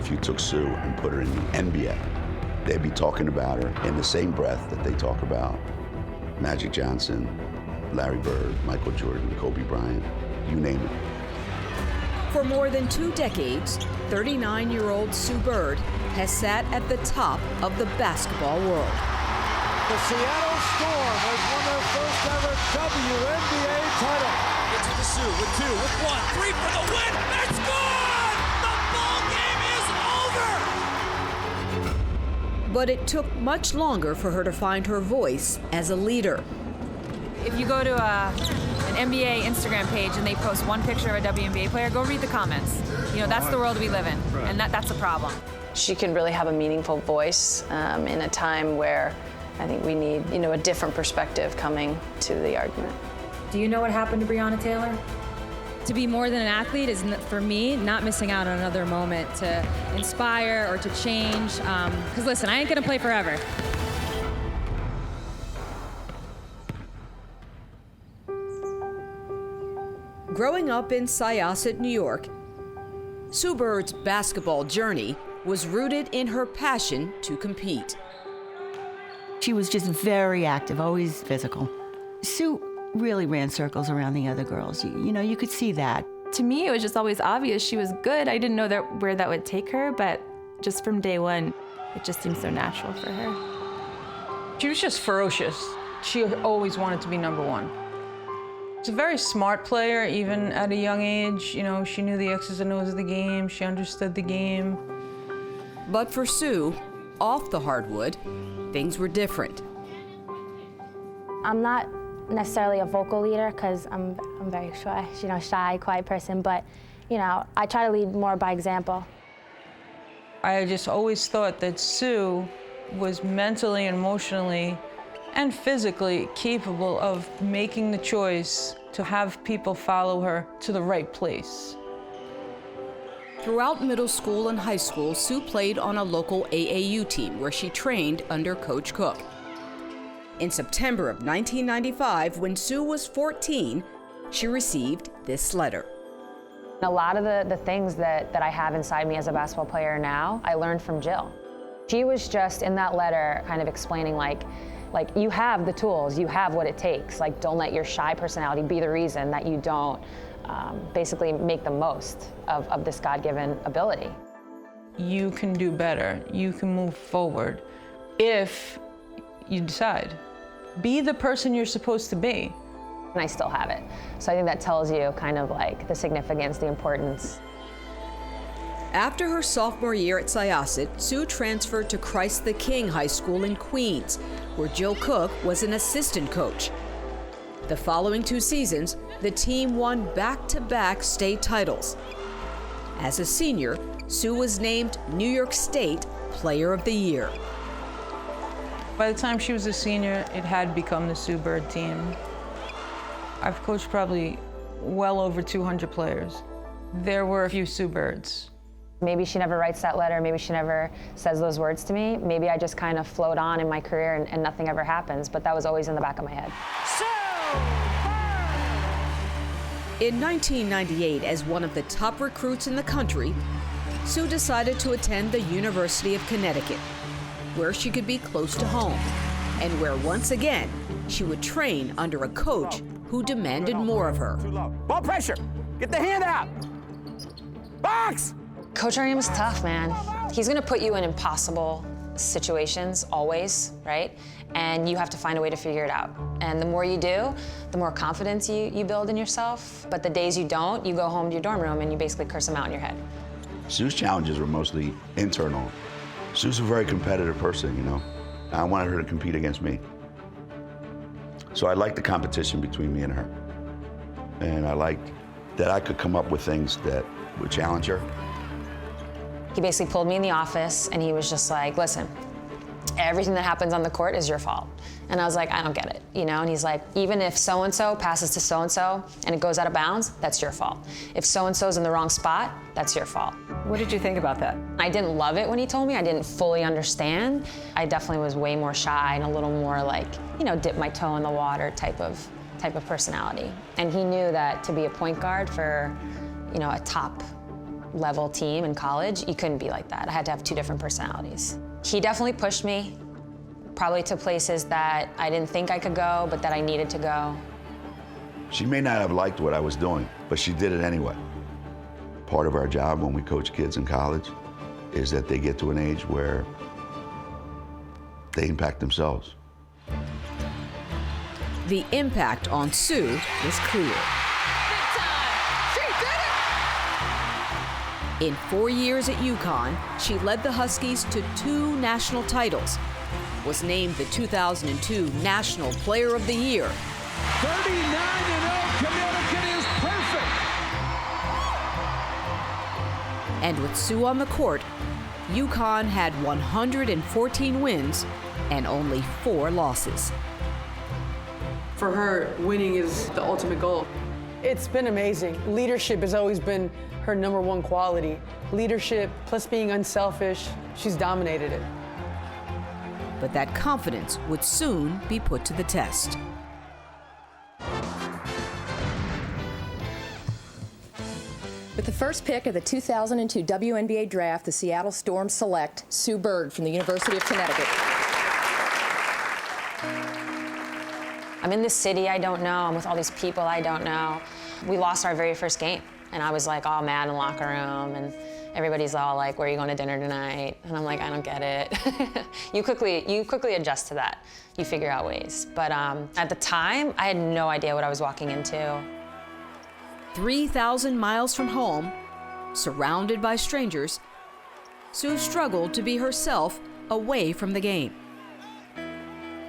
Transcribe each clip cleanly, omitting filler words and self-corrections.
if you took Sue and put her in the NBA, they'd be talking about her in the same breath that they talk about Magic Johnson, Larry Bird, Michael Jordan, Kobe Bryant, you name it. For more than 2 decades, 39-year-old Sue Bird has sat at the top of the basketball world. The Seattle Storm has won their first ever WNBA title. Into the Sue with 2, with 1, 3 for the win. It's gone! The ball game is over! But it took much longer for her to find her voice as a leader. If you go to an NBA Instagram page and they post one picture of a WNBA player, go read the comments. You know, that's the world we live in, and that's a problem. She can really have a meaningful voice in a time where I think we need, a different perspective coming to the argument. Do you know what happened to Breonna Taylor? To be more than an athlete is, for me, not missing out on another moment to inspire or to change. Because listen, I ain't gonna play forever. Growing up in Syosset, New York, Sue Bird's basketball journey was rooted in her passion to compete. She was just very active, always physical. Sue really ran circles around the other girls. You could see that. To me, it was just always obvious she was good. I didn't know where that would take her, but just from day one, it just seemed so natural for her. She was just ferocious. She always wanted to be number one. She's a very smart player, even at a young age. She knew the X's and O's of the game. She understood the game. But for Sue, off the hardwood, things were different. I'm not necessarily a vocal leader because I'm very shy, quiet person, but I try to lead more by example. I just always thought that Sue was mentally and emotionally and physically capable of making the choice to have people follow her to the right place. Throughout middle school and high school, Sue played on a local AAU team where she trained under Coach Cook. In September of 1995, when Sue was 14, she received this letter. A lot of the things that I have inside me as a basketball player now, I learned from Jill. She was just in that letter kind of explaining like you have the tools, you have what it takes. Like, don't let your shy personality be the reason that you don't basically make the most of this God-given ability. You can do better. You can move forward if you decide. Be the person you're supposed to be. And I still have it. So I think that tells you kind of like the significance, the importance. After her sophomore year at Syosset, Sue transferred to Christ the King High School in Queens, where Jill Cook was an assistant coach. The following 2 seasons, the team won back-to-back state titles. As a senior, Sue was named New York State Player of the Year. By the time she was a senior, it had become the Sue Bird team. I've coached probably well over 200 players. There were a few Sue Birds. Maybe she never writes that letter, maybe she never says those words to me. Maybe I just kind of float on in my career and nothing ever happens, but that was always in the back of my head. In 1998, as one of the top recruits in the country, Sue decided to attend the University of Connecticut, where she could be close to home, and where once again, she would train under a coach who demanded more of her. Ball pressure, get the hand out. Box! Coach Ariam is tough, man. He's gonna put you in impossible situations, always, right? And you have to find a way to figure it out. And the more you do, the more confidence you build in yourself. But the days you don't, you go home to your dorm room and you basically curse them out in your head. Sue's challenges were mostly internal. Sue's a very competitive person, I wanted her to compete against me. So I liked the competition between me and her. And I liked that I could come up with things that would challenge her. He basically pulled me in the office and he was just like, listen, everything that happens on the court is your fault. And I was like, I don't get it, And he's like, even if so-and-so passes to so-and-so and it goes out of bounds, that's your fault. If so-and-so's in the wrong spot, that's your fault. What did you think about that? I didn't love it when he told me. I didn't fully understand. I definitely was way more shy and a little more like, dip my toe in the water type of personality. And he knew that to be a point guard for, a top level team in college, you couldn't be like that. I had to have two different personalities. He definitely pushed me, probably to places that I didn't think I could go, but that I needed to go. She may not have liked what I was doing, but she did it anyway. Part of our job when we coach kids in college is that they get to an age where they impact themselves. The impact on Sue was clear. In 4 years at UConn, she led the Huskies to 2 national titles, was named the 2002 National Player of the Year. 39-0, Connecticut is perfect. And with Sue on the court, UConn had 114 wins and only 4 losses. For her, winning is the ultimate goal. It's been amazing. Leadership has always been her #1 quality. Leadership plus being unselfish, she's dominated it. But that confidence would soon be put to the test. With the first pick of the 2002 WNBA draft, the Seattle Storm select Sue Bird from the University of Connecticut. I'm in this city I don't know. I'm with all these people I don't know. We lost our very first game, and I was like all mad in the locker room, and everybody's all like, "Where are you going to dinner tonight?" And I'm like, "I don't get it." You quickly adjust to that. You figure out ways. But at the time, I had no idea what I was walking into. 3,000 miles from home, surrounded by strangers, Sue struggled to be herself away from the game.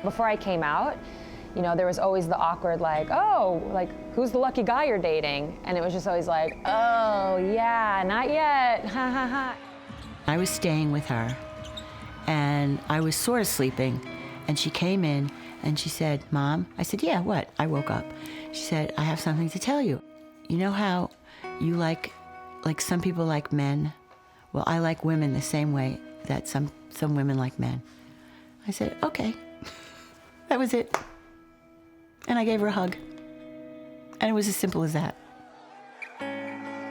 Before I came out, you know, there was always the awkward like, "Oh, like, who's the lucky guy you're dating?" And it was just always like, "Oh, yeah, not yet, ha ha ha." I was staying with her, and I was sort of sleeping, and she came in, and she said, "Mom?" I said, "Yeah, what?" I woke up. She said, "I have something to tell you. You know how you like some people like men? Well, I like women the same way that some women like men." I said, "Okay." That was it. And I gave her a hug. And it was as simple as that.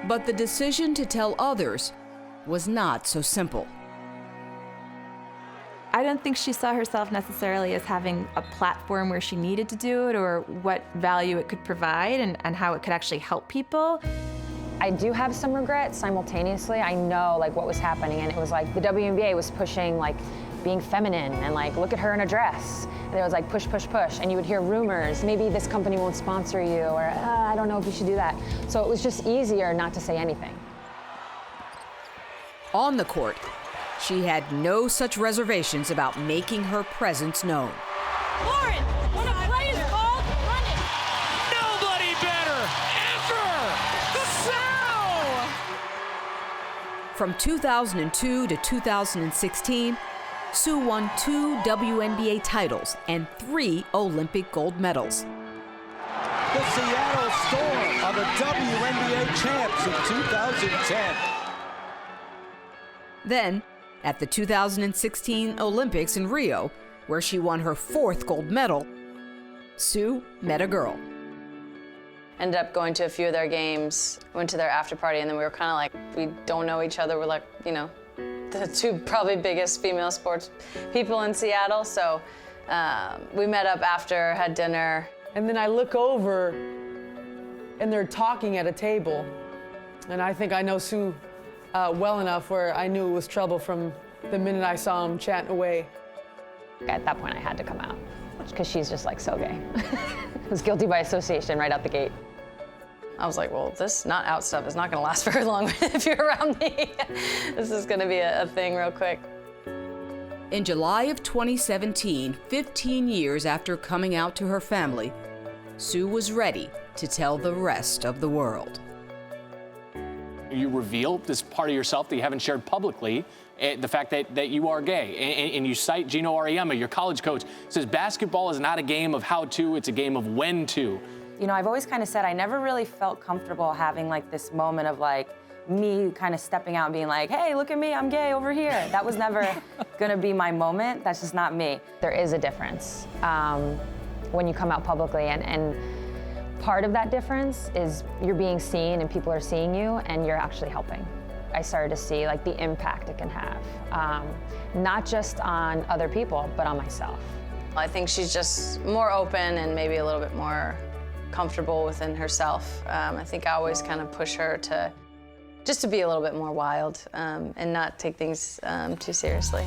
But the decision to tell others was not so simple. I don't think she saw herself necessarily as having a platform where she needed to do it or what value it could provide and how it could actually help people. I do have some regrets simultaneously. I know like what was happening, and it was like the WNBA was pushing like being feminine and like look at her in a dress. And it was like push, push, push, and you would hear rumors, maybe this company won't sponsor you, or I don't know if you should do that. So it was just easier not to say anything. On the court, she had no such reservations about making her presence known. Lauren, when a play is called, run it. Nobody better ever. The Sow! From 2002 to 2016, Sue won 2 WNBA titles and 3 Olympic gold medals. The Seattle Storm are the WNBA champs in 2010. Then, at the 2016 Olympics in Rio, where she won her 4th gold medal, Sue met a girl. Ended up going to a few of their games, went to their after party, and then we were kind of like, we don't know each other. We're like, you know, the 2 probably biggest female sports people in Seattle. So we met up after, had dinner. And then I look over, and they're talking at a table. And I think I know Sue well enough where I knew it was trouble from the minute I saw them chatting away. At that point, I had to come out, because she's just like so gay. I was guilty by association right out the gate. I was like, well, this not out stuff is not gonna last very long if you're around me. This is gonna be a thing real quick. In July of 2017, 15 years after coming out to her family, Sue was ready to tell the rest of the world. You reveal this part of yourself that you haven't shared publicly, the fact that you are gay. And you cite Gino Auriemma, your college coach, says basketball is not a game of how to, it's a game of when to. You know, I've always kind of said I never really felt comfortable having like this moment of like me kind of stepping out and being like, hey, look at me, I'm gay over here. That was never gonna be my moment. That's just not me. There is a difference when you come out publicly, and part of that difference is you're being seen and people are seeing you and you're actually helping. I started to see like the impact it can have, not just on other people, but on myself. I think she's just more open and maybe a little bit more comfortable within herself. I think I always kind of push her to just to be a little bit more wild and not take things too seriously.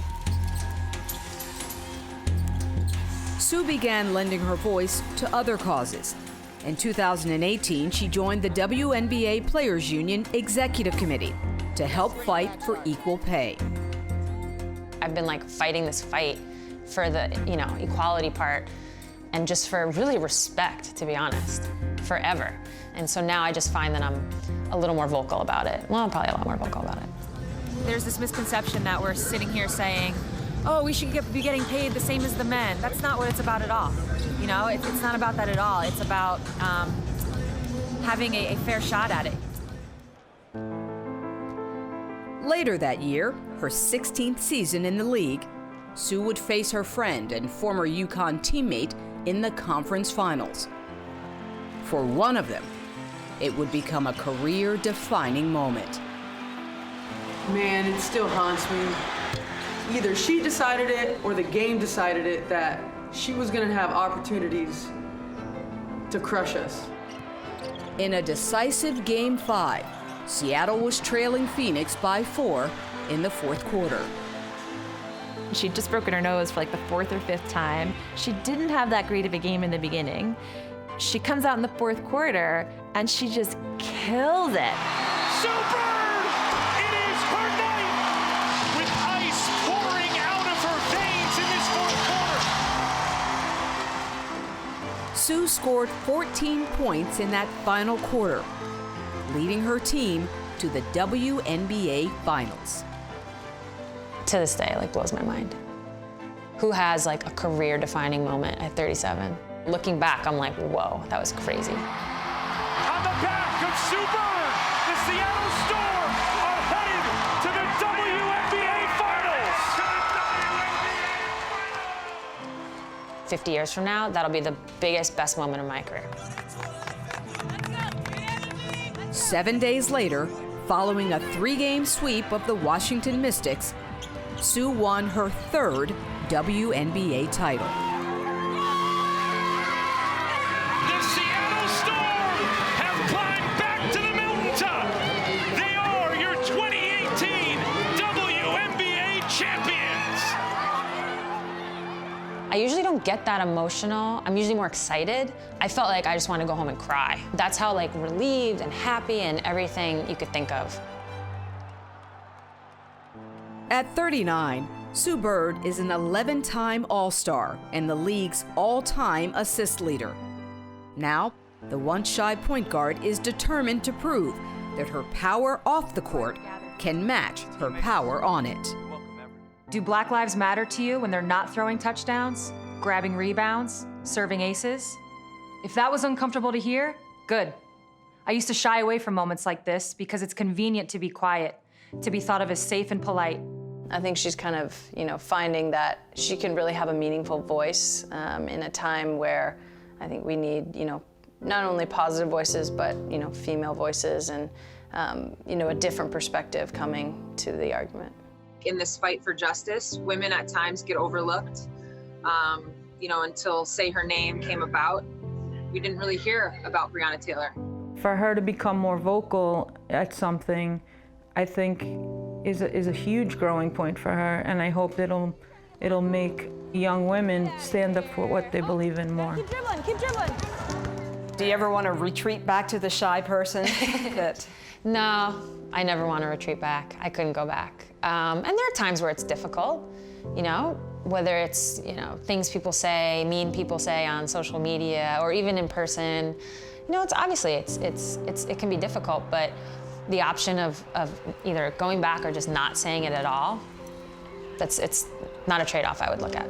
Sue began lending her voice to other causes. In 2018, she joined the WNBA Players Union Executive Committee to help fight for equal pay. I've been like fighting this fight for the, equality part and just for really respect, to be honest, forever. And so now I just find that I'm a little more vocal about it. Well, I'm probably a lot more vocal about it. There's this misconception that we're sitting here saying, oh, we should be getting paid the same as the men. That's not what it's about at all. It's not about that at all. It's about having a fair shot at it. Later that year, her 16th season in the league, Sue would face her friend and former UConn teammate in the conference finals. For one of them, it would become a career-defining moment. Man, it still haunts me. Either she decided it or the game decided it that she was gonna have opportunities to crush us. In a decisive Game 5, Seattle was trailing Phoenix by 4 in the fourth quarter. She'd just broken her nose for like the 4th or 5th time. She didn't have that great of a game in the beginning. She comes out in the 4th quarter and she just kills it. Sue Bird! It is her night! With ice pouring out of her veins in this 4th quarter. Sue scored 14 points in that final quarter, leading her team to the WNBA Finals. To this day, blows my mind. Who has a career-defining moment at 37? Looking back, I'm like, whoa, that was crazy. On the back of Sue Bird, the Seattle Storm are headed to the WNBA Finals. 50 years from now, that'll be the biggest, best moment of my career. 7 days later, following a 3-game sweep of the Washington Mystics, Sue won her 3rd WNBA title. The Seattle Storm have climbed back to the mountaintop. They are your 2018 WNBA champions. I usually don't get that emotional. I'm usually more excited. I felt like I just want to go home and cry. That's how relieved and happy and everything you could think of. At 39, Sue Bird is an 11-time All-Star and the league's all-time assist leader. Now, the once-shy point guard is determined to prove that her power off the court can match her power on it. Do Black Lives matter to you when they're not throwing touchdowns, grabbing rebounds, serving aces? If that was uncomfortable to hear, good. I used to shy away from moments like this because it's convenient to be quiet, to be thought of as safe and polite. I think she's kind of, finding that she can really have a meaningful voice in a time where I think we need, not only positive voices, but, female voices and, a different perspective coming to the argument. In this fight for justice, women at times get overlooked, until Say Her Name came about. We didn't really hear about Breonna Taylor. For her to become more vocal at something, I think is a huge growing point for her, and I hope it'll make young women stand up for what they believe in more. Keep dribbling, keep dribbling. Do you ever want to retreat back to the shy person? No, I never want to retreat back. I couldn't go back. And there are times where it's difficult, whether it's, things people say, mean people say on social media or even in person. It's obviously, it can be difficult, but the option of either going back or just not saying it at all, it's not a trade-off I would look at.